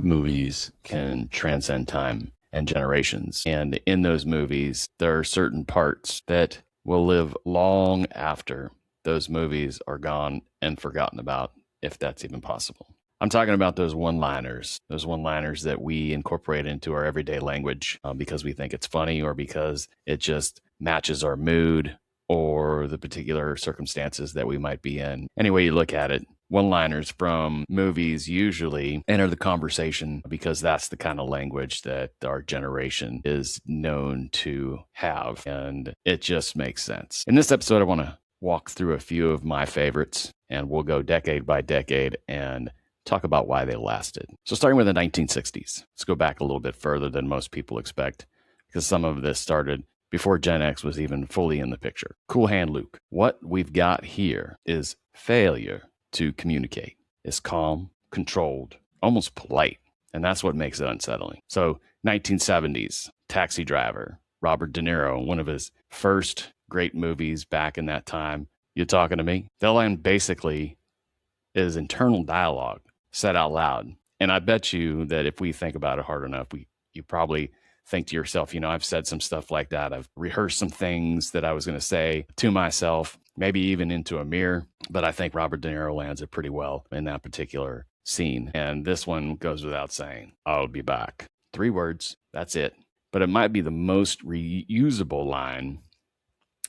movies can transcend time and generations. And in those movies, there are certain parts that will live long after those movies are gone and forgotten about, if that's even possible. I'm talking about those one-liners that we incorporate into our everyday language because we think it's funny or because it just matches our mood or the particular circumstances that we might be in. Any way you look at it, one-liners from movies usually enter the conversation because that's the kind of language that our generation is known to have, and it just makes sense. In this episode, I want to walk through a few of my favorites, and we'll go decade by decade and talk about why they lasted. So starting with the 1960s, let's go back a little bit further than most people expect, because some of this started before Gen X was even fully in the picture. Cool Hand Luke. What we've got here is failure to communicate. It's calm, controlled, almost polite, and that's what makes it unsettling. So 1970s, Taxi Driver, Robert De Niro, one of his first great movies back in that time. You talking to me? The line basically is internal dialogue said out loud. And I bet you that if we think about it hard enough, you probably think to yourself, I've said some stuff like that. I've rehearsed some things that I was going to say to myself, maybe even into a mirror. But I think Robert De Niro lands it pretty well in that particular scene. And this one goes without saying. I'll be back. 3 words. That's it. But it might be the most reusable line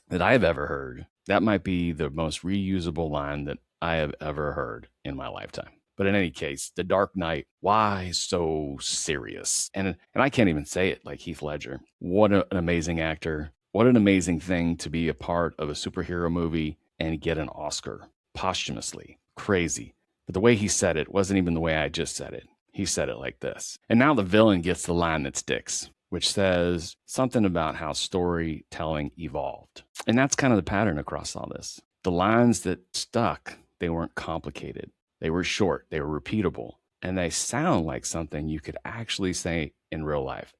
that I've ever heard. That might be the most reusable line that I have ever heard in my lifetime. But in any case, The Dark Knight, why so serious? And I can't even say it like Heath Ledger. What an amazing actor. What an amazing thing to be a part of a superhero movie and get an Oscar posthumously. Crazy. But the way he said it wasn't even the way I just said it. He said it like this. And now the villain gets the line that sticks, which says something about how storytelling evolved. And that's kind of the pattern across all this. The lines that stuck, they weren't complicated. They were short, they were repeatable, and they sound like something you could actually say in real life.